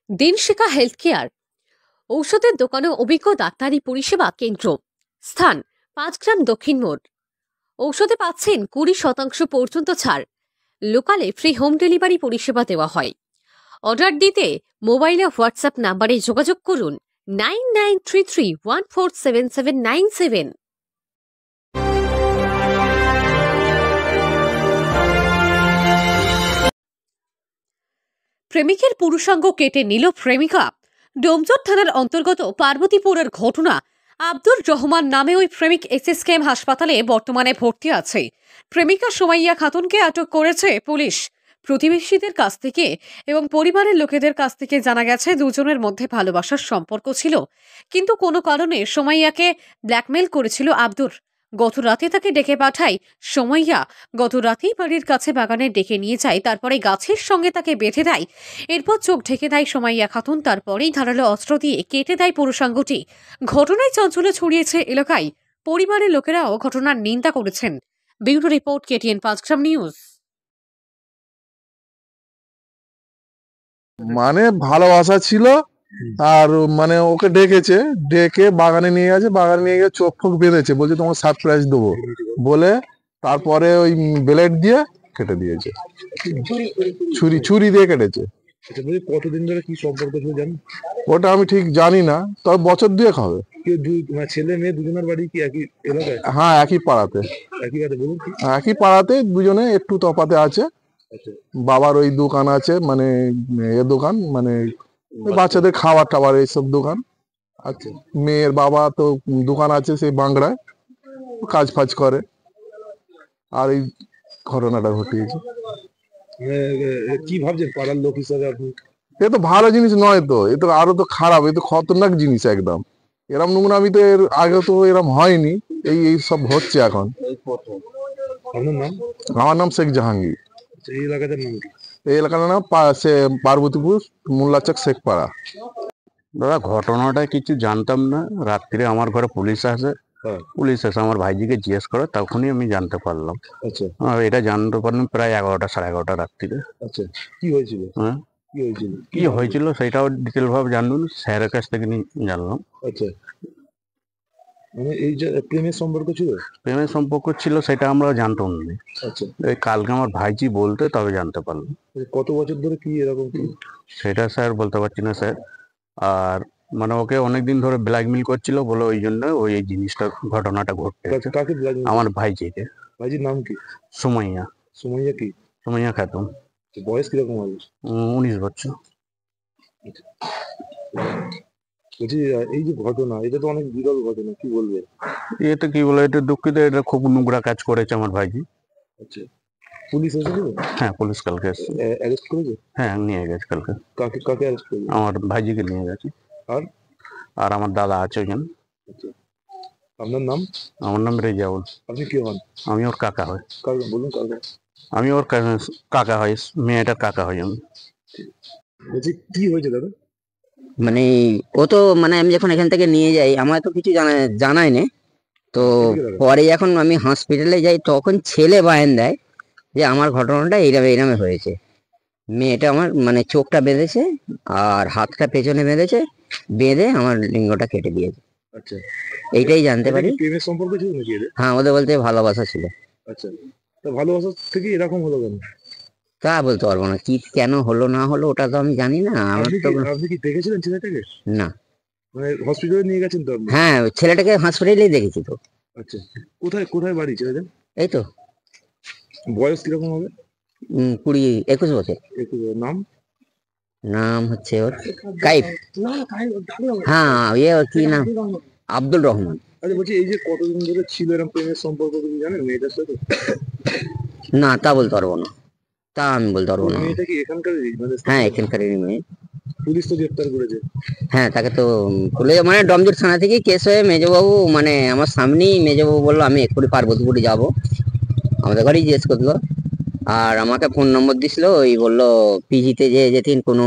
দিনশিখা health care ঔষধের দোকানে অভিজ্ঞ ডাক্তারি পরিষেবা কেন্দ্র। স্থান 5 গ্রাম দক্ষিণ মোড়। ঔষধে পাচ্ছেন 20% পর্যন্ত ছাড়। লোকালে ফ্রি হোম ডেলিভারি পরিষেবা দেওয়া হয়। অর্ডার দিতে মোবাইলে হোয়াটসঅ্যাপ নাম্বারে যোগাযোগ করুন 9933147797। প্রেমিকের পুরুষাঙ্গ কেটে নিল প্রেমিকা। ডোমজুর থানার অন্তর্গত পার্বতীপুরের ঘটনা। আব্দুর রহমান নামে ওই প্রেমিক এসএসকেএম হাসপাতালে বর্তমানে ভর্তি আছে। প্রেমিকা সুমাইয়া খাতুনকে আটক করেছে পুলিশ। প্রতিবেশীদের কাছ থেকে এবং পরিবারের লোকেদের কাছ থেকে জানা গেছে দুজনের মধ্যে ভালোবাসার সম্পর্ক ছিল, কিন্তু কোনো কারণে সুমাইয়াকে ব্ল্যাকমেল করেছিল আব্দুর। গত রাতে তাকে ডেকে পাঠায় সুমাইয়া। গত রাতেই বাড়ির কাছে বাগানে ডেকে নিয়ে যায়, তারপরে গাছের সঙ্গে তাকে বেঁধে দেয়। এরপর চোখ ঢেকে দেয় সুমাইয়া খাতুন, তারপরেই ধারালো অস্ত্র দিয়ে কেটে দেয় পুরুষাঙ্গটি। ঘটনায় চাঞ্চল্য ছড়িয়েছে এলাকায়। পরিবারের লোকেরাও ঘটনার নিন্দা করেছেন। ব্যুরো রিপোর্ট, KTN 5 গ্রাম নিউজ। মানে ভালোবাসা ছিল, আর মানে ওকে ডেকে বাগানে নিয়ে গেছে, বাগানে নিয়ে গিয়ে চোখ ফোক বেঁধেছে, বলছে তোমাকে সারপ্রাইজ দেবো বলে, তারপরে ওই ব্লেড দিয়ে কেটে দিয়েছে। ছুরি দিয়ে কেটেছে। কতদিন ধরে কি সম্পর্ক ছিল জানেন? ওটা আমি ঠিক জানি না, তবে বছর দুয়েক হবে। ছেলে মেয়ে দুজনের বাড়ি কি একই এলাকায়? হ্যাঁ, একই পাড়াতে। একই পাড়াতে, দুজনে একটু তফাতে আছে। বাবার ওই দোকান আছে, মানে দোকান, মানে বাচ্চাদের খাবার টাবার এইসব দোকান। আচ্ছা, মেয়ের বাবা তো দোকান আছে সেই বাংলায়, কাজ ফাজ করে। আর এই ঘটনাটা ঘটিয়েছে। কি ভাবছেন পাড়ার লোক হিসাবে আপনি? এ তো ভালো জিনিস নয় তো, এ তো আরো তো খারাপ, এ তো খতরনাক জিনিস একদম। এরম নোংরামি তো এর আগে তো এরম হয়নি, এই সব হচ্ছে এখন। আপনার নাম? আমার নাম শেখ জাহাঙ্গীর। এই এলাকাটার নাম কি? এই এলাকার নাম পার্বতীপুর, মোল্লাচক, শেখপাড়া। দাদা, ঘটনাটা কিছু জানতাম না। রাত্রিরে আমার ঘরে পুলিশ আসে। পুলিশ এসে আমার ভাইজিকে জিজ্ঞেস করে, তখনই আমি জানতে পারলাম। আচ্ছা, এটা জানতে পারলাম প্রায় 11টা সাড়ে 11টা রাত্রিরে। আচ্ছা, কি হয়েছিল? হ্যাঁ, কি হয়েছিল সেটাও ডিটেল ভাবে জানলাম, স্যারের কাছ থেকে জানলাম। আচ্ছা, মানে এই যে প্রেমের সম্পর্ক ছিল? প্রেমের সম্পর্ক ছিল সেটা আমরা জানতাম না। আচ্ছা, কালকে আমার ভাইজি বলতে তবে জানতে পারলাম। কত বছর ধরে কি এরকম? সেটা স্যার বলতে পারছি না স্যার। আর মানে ওকে অনেকদিন ধরে ব্ল্যাকমেল করছিল বলে, ওই জন্য ওই এই জিনিসটা ঘটনাটা ঘটতে। কাকে ব্ল্যাকমেল? আমার ভাইজিকে। ভাইজির নাম কি? সুমাইয়া। সুমাইয়া কি? সুমাইয়া খাতুন। বয়স কিরকম হবে? 19 বছর। বলছি, এই যে ঘটনা, এটা তো অনেক বিরল ঘটনা, কি বলবে? এটা কি বলে, এটা দুঃখিত, এটা খুব নোংরা কাজ করেছে আমার ভাইজি। আচ্ছা, পুলিশ এসেছিল? হ্যাঁ, পুলিশ কালকে এসেছে। অ্যারেস্ট করেছে? হ্যাঁ, নিয়ে গেছে কালকে। কাকে অ্যারেস্ট করেছে? আমার ভাইজিকে নিয়ে গেছে। আর আমার দাদা আছে ওখানে। আচ্ছা, আপনার নাম? আমার নাম রেজাউল। আপনি কি হন? আমি ওর কাকা হই। বলুন কাকা। আমি ওর কাকা হই, মেয়েটার কাকা হই আমি। বলছি, কি হয়েছে দাদা? মানে ও তো মানে আমি যখন এখান থেকে নিয়ে যাই, আমার তো কিছু জানাই না। তো পরে যখন আমি হসপিটালে যাই, তখন ছেলে বায়ান দেয় যে আমার ঘটনাটা এইরকম হয়েছে। মেয়েটা আমার মানে চোখটা বেঁধেছে আর হাতটা পেছনে বেঁধেছে, বেঁধে আমার লিঙ্গটা কেটে দিয়েছে। আচ্ছা, এইটাই জানতে পারি। প্রেমের সম্পর্ক ছিল নাকি এদের? হ্যাঁ, ওদের বলতে ভালোবাসা ছিল। আচ্ছা, তো ভালোবাসা থেকে এরকম হলো কেন? তা বলতে পারবো না, কি কেন হলো না হলো ওটা তো আমি জানি না। আপনি কি দেখেছিলেন ছেলেটাকে? না। মানে হসপিটালে নিয়ে গেছেন তো আপনি? হ্যাঁ, ছেলেটাকে হসপিটালেই দেখেছি তো। আচ্ছা, কোথায় বাড়ি ছেলেদের? এই তো। বয়স কিরকম হবে? 21 বছর। নাম হচ্ছে ওর কাইফ। হ্যাঁ, কি নাম? আব্দুল রহমান। আচ্ছা, বলছি, এই যে কতদিন ধরে ছিল এরকম প্রেমের সম্পর্ক, তুমি জানেন মেয়েটার সাথে? না, তা বলতে পারবো না। তা আমি বলতে পারবো না। মেয়েটা কি এখানকারই? হ্যাঁ, এখানকারই মেয়ে। পুলিশ তো গ্রেফতার করেছে? হ্যাঁ, তাকে তো মানে ডমজুর থানা থেকে কেস হয়ে মেজবাবু, মানে আমার সামনেই মেজবাবু বললো আমি এক্ষুনি পার্বতীপুরে যাবো, আমাদের ঘরেই জিজ্ঞেস করলো। আর আমাকে ফোন নম্বর দিছিল, ওই বললো পিজিতে যেদিন কোনো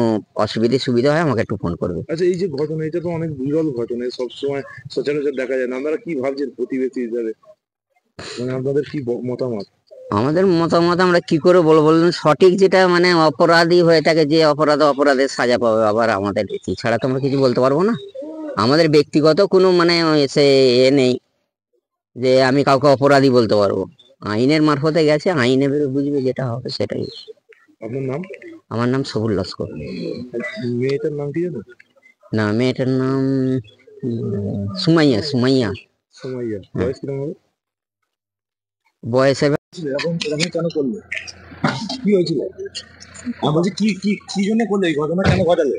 সুবিধা হয় আমাকে একটু ফোন করবে। আচ্ছা, এই যে ঘটনা, এটা তো অনেক বিরল ঘটনা, সবসময় সচরাচর দেখা যায় না। আপনারা কি ভাবছেন প্রতিবেশী হিসাবে? মানে আপনাদের কি মতামত? আমাদের মতামত আমরা কি করে বলবো বলুন, সঠিক যেটা মানে অপরাধী হয়ে থাকে, যে অপরাধের সাজা পাবে, আবার আমাদের ছাড়া তো আমরা কিছু বলতে পারবো না। আমাদের ব্যক্তিগত কোনো মানে সে নেই যে আমি কাউকে অপরাধী বলতে পারবো। আইনের মারফতে গেছে, আইনে বুঝবে যেটা হবে সেটাই। আপনার নাম? আমার নাম সবুল লস্কর। মেয়েটার নাম কি জানো? না, মেয়েটার নাম সুমাইয়া। সোমাইয়া। হ্যাঁ। বয়স কিরকম হবে? বয়স হবে। এরকম কেন করলে? কি হয়েছিল? আমি বলছি কি জন্য করলে এই ঘটনা, কেন ঘটালে?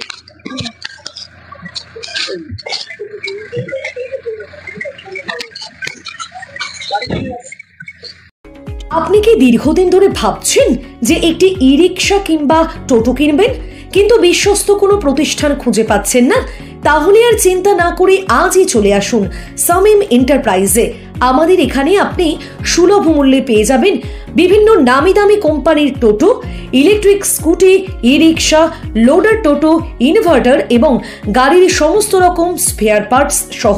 আপনি কি দীর্ঘদিন ধরে ভাবছেন যে একটি ই রিক্সা কিংবা টোটো কিনবেন, কিন্তু বিশ্বস্ত কোনো প্রতিষ্ঠান খুঁজে পাচ্ছেন না? তাহলে আর চিন্তা না করে আজই চলে আসুন সামিম এন্টারপ্রাইজে। আমাদের এখানে আপনি সুলভ মূল্যে পেয়ে যাবেন বিভিন্ন নামি দামি কোম্পানির টোটো, ইলেকট্রিক স্কুটি, ই রিক্সা, লোডার টোটো, ইনভার্টার এবং গাড়ির সমস্ত রকম স্পেয়ার পার্টস সহ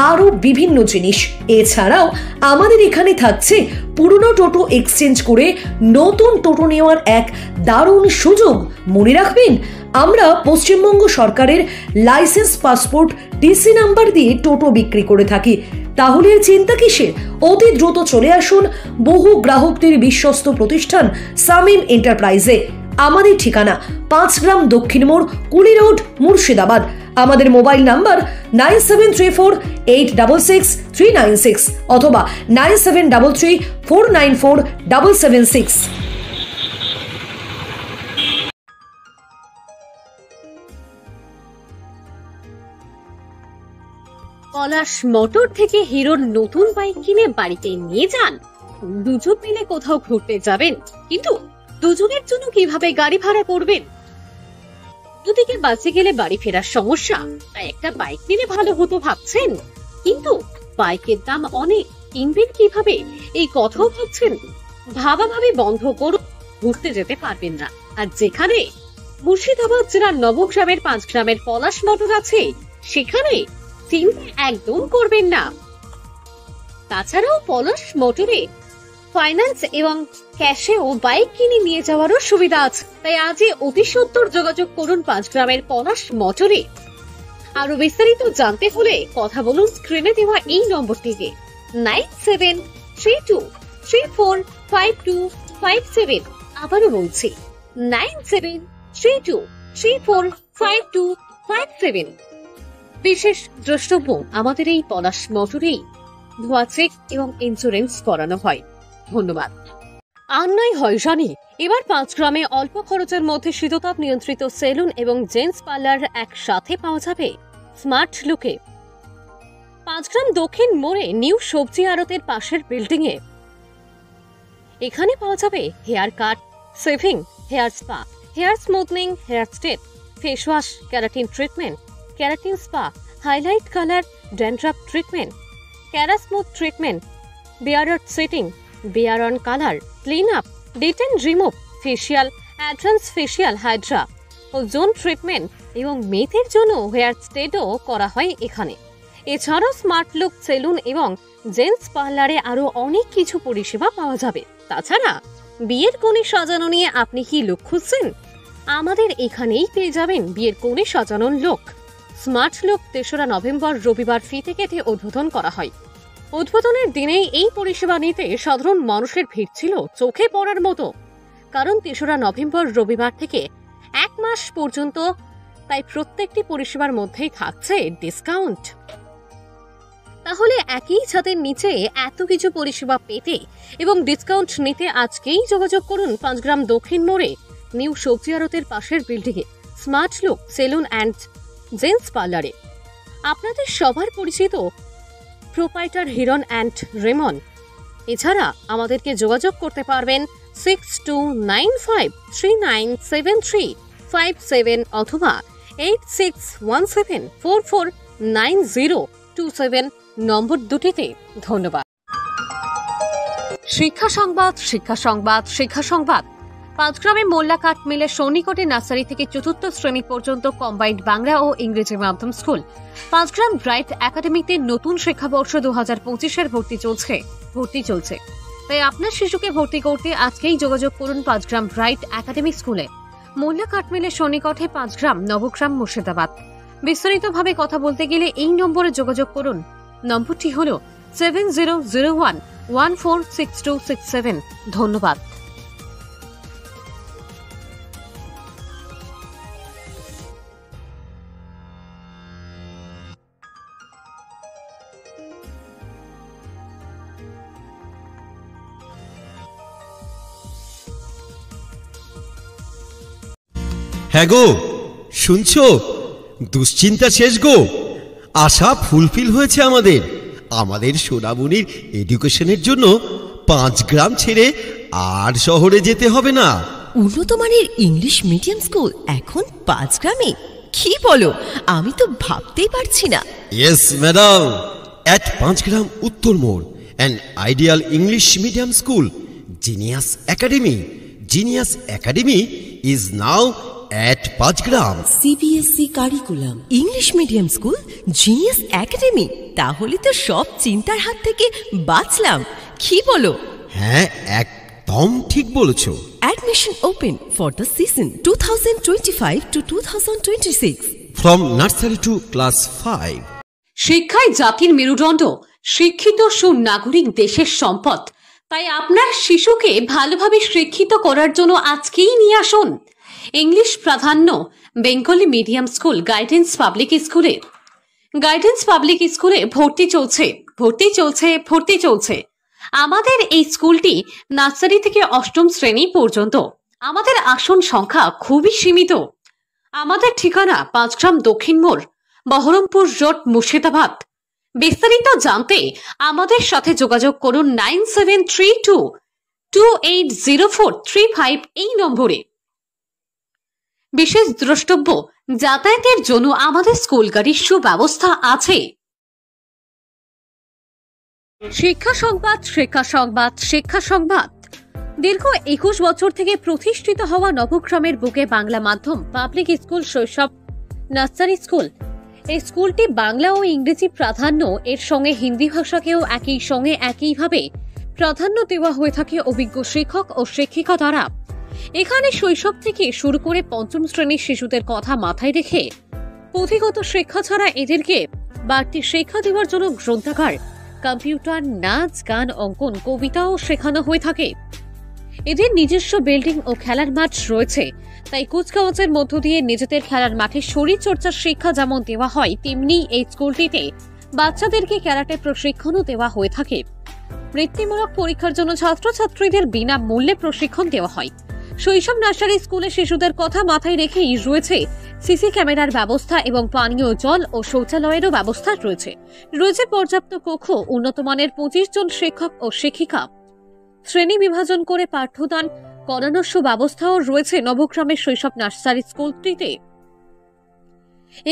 আরও বিভিন্ন জিনিস। এছাড়াও আমাদের এখানে থাকছে পুরনো টোটো এক্সচেঞ্জ করে নতুন টোটো নেওয়ার এক দারুণ সুযোগ। মনে রাখবেন, আমরা পশ্চিমবঙ্গ সরকারের লাইসেন্স, পাসপোর্ট, টিসি নাম্বার দিয়ে টোটো বিক্রি করে থাকি। তাহলে আর চিন্তা কিসের? অতি দ্রুত চলে আসুন বহু গ্রাহকদের বিশ্বস্ত প্রতিষ্ঠান সামিম এন্টারপ্রাইজে। আমাদের ঠিকানা 5 গ্রাম দক্ষিণ মোড়, কুলি রোড, মুর্শিদাবাদ। আমাদের মোবাইল নাম্বার 9734866396 অথবা 9733494776। পলাশ মোটর থেকে হিরোর নতুন বাইক কিনে বাড়িতে নিয়ে যান। দুজন মিলে কোথাও ঘুরতে যাবেন, কিন্তু দুজনের জন্য কিভাবে গাড়ি ভাড়া করবেন? দুদিকে বাসে গেলে বাড়ি ফেরার সমস্যা, তাই একটা বাইক নিলে ভালো হতো ভাবছেন, কিন্তু বাইকের দাম অনেক, কিনবেন কিভাবে এই কথাও ভাবছেন? ভাবাভাবি বন্ধ করুন, ঘুরতে যেতে পারবেন না। আর যেখানে মুর্শিদাবাদ জেলার নবগ্রামের 5 গ্রামের পলাশ মোটর আছে, সেখানে চিন্তা একদম করবেন না। তাছাড়াও পলাশ মোটরে ফাইন্যান্স এবং ক্যাশেও বাইক কিনে নিয়ে যাওয়ারও সুবিধা আছে। তাই আজই অতি সত্বর যোগাযোগ করুন 5 গ্রামের পলাশ মোটরে। আরো বিস্তারিত জানতে হলে কথা বলুন স্ক্রিনে দেওয়া এই নম্বরটিতে 9732345257। আবারও বলছি 9732345257। বিশেষ দ্রষ্টব্য, আমাদের এই পলাশ মোটরেই ধোয়া চেক এবং ইন্স্যুরেন্স করানো হয়। ধন্যবাদ। আর নয় হয় জানি, এবার 5 গ্রামে অল্প খরচের মধ্যে শীততাপ নিয়ন্ত্রিত সেলুন এবং জেন্টস পার্লার একসাথে পাওয়া যাবে স্মার্ট লুকে। 5 গ্রাম দক্ষিণ মোড়ে নিউ সবজি আড়তের পাশের বিল্ডিং এ। এখানে পাওয়া যাবে hair cut, shaving, hair spa, hair smoothening, hair straight, face wash, keratin treatment, keratin spa, highlight colour, dandruff treatment, kera smooth treatment, beard setting, beard on colour, clean up, detan remove, facial, advance facial, hydra ozone treatment এবং মেয়েদের জন্য hair স্টেটও করা হয় এখানে। এছাড়াও smart look salon এবং gents পার্লারে আরো অনেক কিছু পরিষেবা পাওয়া যাবে। তাছাড়া বিয়ের কোণে সাজানো নিয়ে আপনি কি লুক খুঁজছেন? আমাদের এখানেই পেয়ে যাবেন বিয়ের কোণে সাজানোর লুক। স্মার্ট লুক 3রা নভেম্বর রবিবার ফিতে কেটে উদ্বোধন করা হয়। উদ্বোধনের দিনেই এই পরিষেবা নিতে সাধারণ মানুষের ভিড় ছিল চোখে পড়ার মতো, কারণ 3রা নভেম্বর রবিবার থেকে 1 মাস পর্যন্ত, তাই প্রত্যেকটি পরিষেবার মধ্যেই থাকছে ডিসকাউন্ট। তাহলে একই ছাদের নিচে এত কিছু পরিষেবা পেতে এবং ডিসকাউন্ট নিতে আজকেই যোগাযোগ করুন 5 গ্রাম দক্ষিণ মোড়ে নিউ সবজি আড়তের পাশের বিল্ডিং এ smart look saloon and gents পার্লারে। আপনাদের সবার পরিচিত প্রোপাইটার হিরন অ্যান্ড রেমন। এছাড়া আমাদেরকে যোগাযোগ করতে পারবেন 6295397357 অথবা 8617449027 নম্বর দুটিতে। ধন্যবাদ। শিক্ষা সংবাদ, শিক্ষা সংবাদ, শিক্ষা সংবাদ। 5 গ্রামে মোল্লা কাঠ মিলের সন্নিকটে নার্সারি থেকে 4র্থ শ্রেণী পর্যন্ত কম্বাইন্ড বাংলা ও ইংরেজি মাধ্যম স্কুল। 5 গ্রাম ব্রাইট একাডেমিতে নতুন শিক্ষাবর্ষ 2025-এর ভর্তি চলছে। তাই আপনার শিশুকে ভর্তি করতে আজকেই যোগাযোগ করুন 5 গ্রাম ব্রাইট একাডেমি স্কুলে, মোল্লা কাঠমিলের সন্নিকটে 5 গ্রাম, নবগ্রাম, মুর্শিদাবাদ। বিস্তারিতভাবে কথা বলতে গেলে এই নম্বরে যোগাযোগ করুন। নম্বরটি হল 7001146267। ধন্যবাদ। হ্যাঁ গো, শুনছো? দুশ্চিন্তা শেষ গো, আশা ফুলফিল হয়েছে আমাদের সোনামণির এডুকেশনের জন্য 5 গ্রাম ছেড়ে আর শহরে যেতে হবে না। উন্নত মানের ইংলিশ মিডিয়াম স্কুল এখন 5 গ্রামে? কি বলো, আমি তো ভাবতেই পারছি না। ইয়েস ম্যাডাম, at 5 গ্রাম উত্তর মোড়, an ideal English medium school, Genius Academy. Genius Academy is now at 5 gram. CBSE curriculum, English medium school, genius academy, তাহলে তো সব চিন্তার হাত থেকে বাঁচলাম। কি বলো? হ্যাঁ, একদম ঠিক বলেছো। Admission open for the season 2025 to 2026 from nursery to class 5. শিক্ষায় জাতির মেরুদণ্ড, শিক্ষিত সুনাগরিক দেশের সম্পদ। তাই আপনার শিশুকে ভালোভাবে শিক্ষিত করার জন্য আজকেই নিয়ে আসুন ইংলিশ প্রাধান্য Bengali medium school guidance public স্কুলে। গাইডেন্স পাবলিক স্কুলে ভর্তি চলছে। আমাদের এই স্কুলটি নার্সারি থেকে 8ম শ্রেণী পর্যন্ত। আমাদের আসন সংখ্যা খুবই সীমিত। আমাদের ঠিকানা 5 গ্রাম দক্ষিণ মোড়, বহরমপুর রোড, মুর্শিদাবাদ। বিস্তারিত জানতে আমাদের সাথে যোগাযোগ করুন 9732280435 এই নম্বরে। বিশেষ দ্রষ্টব্য, যাতায়াতের জন্য আমাদের স্কুল গাড়ির সুব্যবস্থা আছে। শিক্ষা সংবাদ। দীর্ঘ 21 বছর থেকে প্রতিষ্ঠিত হওয়া নবগ্রামের বুকে বাংলা মাধ্যম পাবলিক স্কুল শৈশব নার্সারি স্কুল। এই স্কুলটি বাংলা ও ইংরেজি প্রাধান্য, এর সঙ্গে হিন্দি ভাষাকেও একইভাবে প্রাধান্য দেওয়া হয়ে থাকে অভিজ্ঞ শিক্ষক ও শিক্ষিকা দ্বারা। এখানে শৈশব থেকে শুরু করে 5ম শ্রেণীর শিশুদের কথা মাথায় রেখে পুঁথিগত শিক্ষা ছাড়া এদেরকে বাড়তি শিক্ষা দেওয়ার জন্য গ্রন্থাগার, কম্পিউটার, নাচ, গান, অঙ্কন, কবিতাও শেখানো হয়ে থাকে। এদের নিজস্ব বিল্ডিং ও খেলার মাঠ রয়েছে, তাই কুচকাওয়াজের মধ্য দিয়ে নিজেদের খেলার মাঠে শরীরচর্চার শিক্ষা যেমন দেওয়া হয়, তেমনি এই স্কুলটিতে বাচ্চাদেরকে ক্যারাটে প্রশিক্ষণও দেওয়া হয়ে থাকে। বৃত্তিমূলক পরীক্ষার জন্য ছাত্রছাত্রীদের বিনামূল্যে প্রশিক্ষণ দেওয়া হয়। শৈশব নার্সারি স্কুলে শিশুদের কথা মাথায় রেখেই রয়েছে সিসি ক্যামেরার ব্যবস্থা এবং পানীয় জল ও শৌচালয়েরও ব্যবস্থা রয়েছে পর্যাপ্ত কক্ষ, উন্নত মানের 25 জন শিক্ষক ও শিক্ষিকা। শ্রেণী বিভাজন করে পাঠ্যদান করানোর সুব্যবস্থাও রয়েছে নবগ্রামের শৈশব নার্সারি স্কুলটিতে।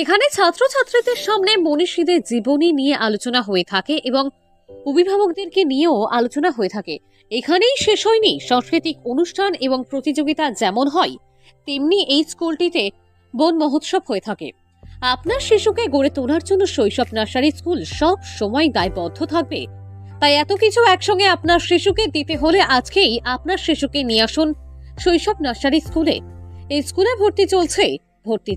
এখানে ছাত্রছাত্রীদের সামনে মনীষীদের জীবনী নিয়ে আলোচনা হয়ে থাকে এবং অভিভাবকদেরকে নিয়েও আলোচনা হয়ে থাকে। এখানেই শেষ হয়নি, সাংস্কৃতিক অনুষ্ঠান এবং প্রতিযোগিতা যেমন হয়, তেমনি এই স্কুলটিতে বন মহোৎসব হয়ে থাকে। আপনার শিশুকে গড়ে তোলার জন্য শৈশব নার্সারি স্কুল সব সময় দায়বদ্ধ থাকবে। তাই এত কিছু একসঙ্গে আপনার শিশুকে দিতে হলে আজকেই আপনার শিশুকে নিয়ে আসুন শৈশব নার্সারি স্কুলে। এই স্কুলে ভর্তি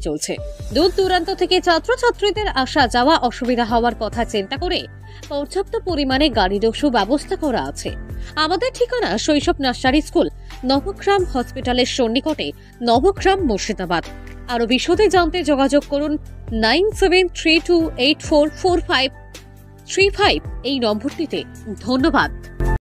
চলছে। দূর দূরান্ত থেকে ছাত্রছাত্রীদের আসা যাওয়া অসুবিধা হওয়ার কথা চিন্তা করে পর্যাপ্ত পরিমাণে গাড়িরও সুব্যবস্থা করা আছে। আমাদের ঠিকানা শৈশব নার্সারি স্কুল, নবগ্রাম হসপিটালের সন্নিকটে, নবগ্রাম, মুর্শিদাবাদ। আরো বিশদে জানতে যোগাযোগ করুন 9732844535 এই নম্বরটিতে। ধন্যবাদ।